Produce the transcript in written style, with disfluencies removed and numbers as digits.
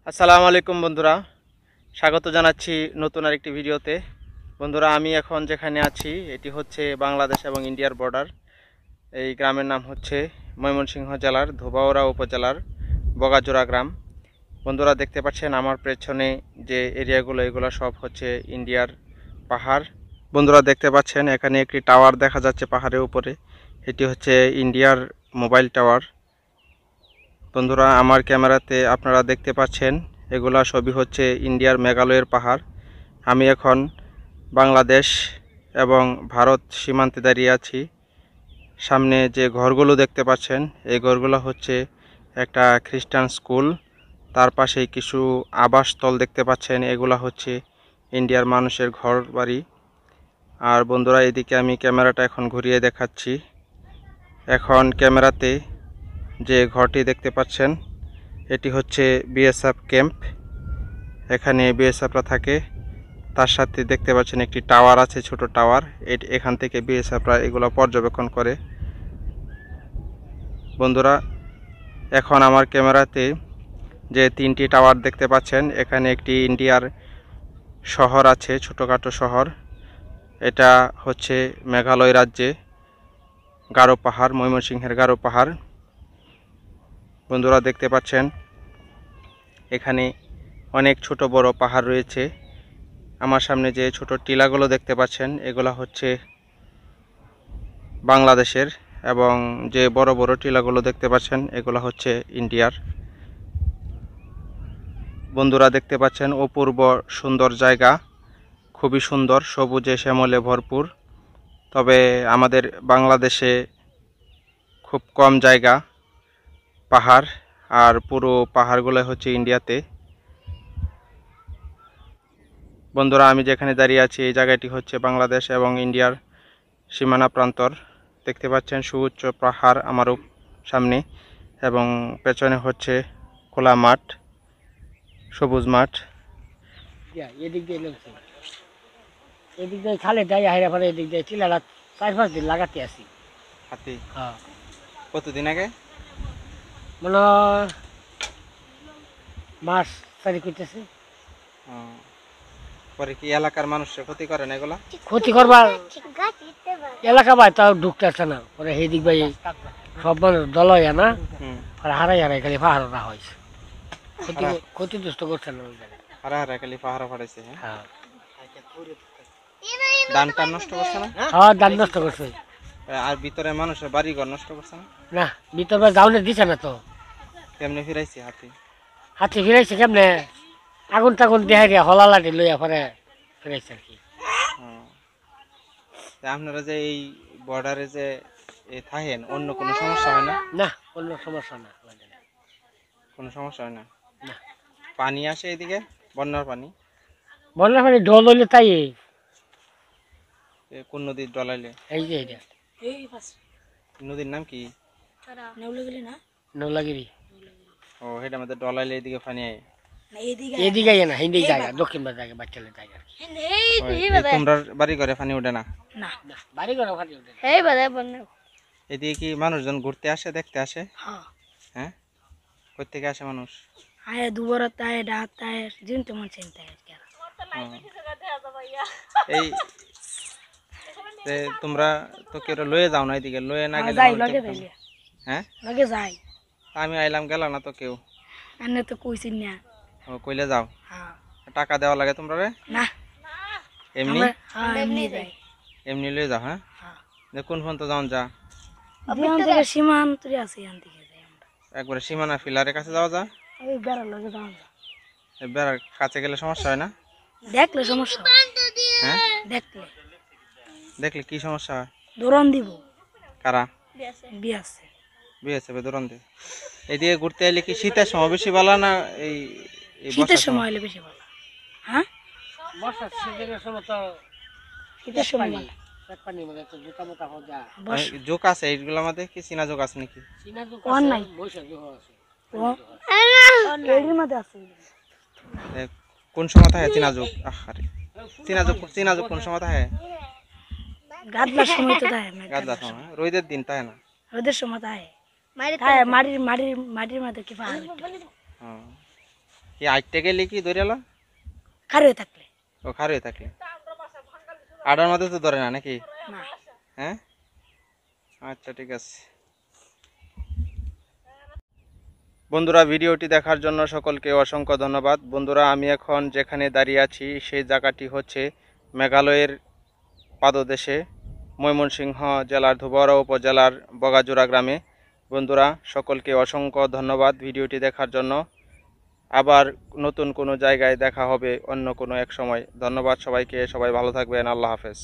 আসসালামু আলাইকুম বন্ধুরা, স্বাগত জানাচ্ছি নতুন আরেকটি ভিডিওতে। বন্ধুরা, আমি এখন যেখানে আছি এটি হচ্ছে বাংলাদেশ এবং ইন্ডিয়ার বর্ডার। এই গ্রামের নাম হচ্ছে ময়মনসিংহ জেলার ধোবাউড়া উপজেলার বগাজোড়া গ্রাম। বন্ধুরা, দেখতে পাচ্ছেন আমার পেছনে যে এরিয়াগুলো, এগুলো সব হচ্ছে ইন্ডিয়ার পাহাড়। বন্ধুরা, দেখতে পাচ্ছেন এখানে একটি টাওয়ার দেখা যাচ্ছে পাহাড়ের উপরে। এটি হচ্ছে ইন্ডিয়ার মোবাইল টাওয়ার। বন্ধুরা, আমার ক্যামেরাতে আপনারা দেখতে পাচ্ছেন এগুলা সবই হচ্ছে ইন্ডিয়ার মেঘালয়ের পাহাড়। আমি এখন বাংলাদেশ এবং ভারত সীমান্তে দাঁড়িয়ে আছি। সামনে যে ঘরগুলো দেখতে পাচ্ছেন এই ঘরগুলো হচ্ছে একটা খ্রিস্টান স্কুল। তার পাশেই কিছু আবাসস্থল দেখতে পাচ্ছেন, এগুলা হচ্ছে ইন্ডিয়ার মানুষের ঘর বাড়ি। আর বন্ধুরা, এদিকে আমি ক্যামেরাটা এখন ঘুরিয়ে দেখাচ্ছি। এখন ক্যামেরাতে যে ঘরটি দেখতে পাচ্ছেন এটি হচ্ছে বিএসএফ ক্যাম্প। এখানে বিএসএফরা থাকে। তার সাথে দেখতে পাচ্ছেন একটি টাওয়ার আছে, ছোট টাওয়ার। এখান থেকে বিএসএফরা এগুলো পর্যবেক্ষণ করে। বন্ধুরা, এখন আমার ক্যামেরাতে যে তিনটি টাওয়ার দেখতে পাচ্ছেন, এখানে একটি ইন্ডিয়ার শহর আছে, ছোটোখাটো শহর। এটা হচ্ছে মেঘালয় রাজ্যে গারো পাহাড়, ময়মনসিংহের গারো পাহাড়। বন্ধুরা, দেখতে পাচ্ছেন এখানে অনেক ছোট বড় পাহাড় রয়েছে। আমার সামনে যে ছোট টিলাগুলো দেখতে পাচ্ছেন এগুলো হচ্ছে বাংলাদেশের, এবং যে বড় বড় টিলাগুলো দেখতে পাচ্ছেন এগুলো হচ্ছে ইন্ডিয়ার। বন্ধুরা, দেখতে পাচ্ছেন অপূর্ব সুন্দর জায়গা, খুবই সুন্দর, সবুজে শ্যামলে ভরপুর। তবে আমাদের বাংলাদেশে খুব কম জায়গা পাহাড়, আর পুরো পাহাড়গুলো হচ্ছে ইন্ডিয়াতে। বন্ধুরা, আমি যেখানে দাঁড়িয়ে আছি এই জায়গাটি হচ্ছে বাংলাদেশ এবং ইন্ডিয়ার সীমানা প্রান্তর। দেখতে পাচ্ছেন সুউচ্চ পাহাড় আমারও সামনে, এবং পেছনে হচ্ছে খোলা মাঠ, সবুজ মাঠ। এদিক দিয়ে খালে যাই হাইরা পরে এদিক দিয়ে চিলারা 4-5 দিন লাগাতে আসি। হাতি হ্যাঁ, কতদিন আগে? মনে মাস 4 করতেছে। পরে কি এলাকার মানুষের ক্ষতি করে না এগুলা? ক্ষতি করবার এলাকা ভাই তাও ঢুকতে আসছে না। পরে সেদিক ভাই সব মানুষ দল হয় না, পরে হারাই খালি পাহাড়া হয়েছে। ক্ষতিগ্রস্ত করছে না ওই জায়গায়। হারা খালি পাহাড় ফাড়াইছে। হ্যাঁ, ধান টান নষ্ট করছে না? হ্যাঁ, ধান নষ্ট করছে। আর ভিতরে মানুষের বাড়ি ঘর নষ্ট করছে না? না, ভিতর যাওনে দিছে না তো। কেমনে ফিরাইছে হাতি ফিরাইছে কেমনে? আগুন টাগুন দেখাই দিয়া হলা লাঠি লইয়া পরে ফিরাইছে আর কি। আপনারা যে এই বর্ডারে যে থাকেন, অন্য কোনো সমস্যা হয় না? না, অন্য সমস্যা না, কোনো সমস্যা হয় না। না। পানি আসে এদিকে? বন্যার পানি ঢল হইলে তাই কোন নদীর ডলাইলে? এই যে এটা নদীর নাম কি? নৌলাগিরি। ও, এটা আমাদের ডলাইলে এদিকে পানি আয়? এদিকে না, হিন্দি জায়গা, দক্ষিণ জায়গা, বাচ্চাদের জায়গা। তোমরা বাড়ি ঘরে পানি ওঠে না? না, বাড়ি ঘরে পানি ওঠে। এদিকে কি মানুষজন ঘুরতে আসে, দেখতে আসে? হ্যাঁ, কই থেকে আসে মানুষ? এই তোমরা তো কেউ লয়ে যাও না এদিকে? লয়ে না গেলে? হ্যাঁ, আমি আইলাম, গেল না তো কেউ? ও, কইলে যাও? টাকা দেওয়া লাগে তোমরা? এমনি এমনি লয়ে যাও? হ্যাঁ, কোন ফোন তো যাও? যা একবারে সীমানা ফিলারের কাছে যাওয়া যা? বেড়ার কাছে গেলে সমস্যা হয় না? দেখলে সমস্যা। হ্যাঁ, দেখলে কি সমস্যা হয়? দৌড়ান দিব। কারা? বিএসএফ দৌড়ান দেয়। এদিকে ঘুরতে এলে কি শীতের সময় বেশি ভালো না এই শীতের সময় হলে বেশি ভালো? হ্যাঁ, বর্ষার সিজনের সময় তো শীতের সময় পানি মানে তো জুতা মোতা হয়ে যায়। জোক আছে এইগুলোর মধ্যে? কি চিনা জোক আছে নাকি? চিনা জোক কোন আছে, নাই? বৈশাখ জোক আছে। এর মধ্যে আছে। কোন সময় থাকে চিনা জোক? আরে চিনা জোক কোন সময় থাকে? গাদলার সময় তো থাকে না। গাদলার সময়? রোদের দিন থাকে না? রোদের সময় থাকে। মাটির মধ্যে কি পাহাড়? কি আইটটা গেলে কি ধরেলা খার হয়ে থাকলে ও খার হয়ে থাকলে আডার মধ্যে তো ধরে না নাকি না হ্যাঁ আচ্ছা ঠিক আছে বন্ধুরা ভিডিওটি দেখার জন্য সকলকে অসংখ্য ধন্যবাদ বন্ধুরা আমি এখন যেখানে দাঁড়িয়ে আছি সেই জায়গাটি হচ্ছে মেঘালয়ের পাদদেশে ময়মনসিংহ জেলার ধুবরা উপজেলার বগাজোড়া গ্রামে বন্ধুরা সকলকে অসংখ্য ধন্যবাদ ভিডিওটি দেখার জন্য আবার নতুন কোনো জায়গায় দেখা হবে অন্য কোনো এক সময় ধন্যবাদ সবাইকে সবাই ভালো থাকবেন আল্লাহ হাফেজ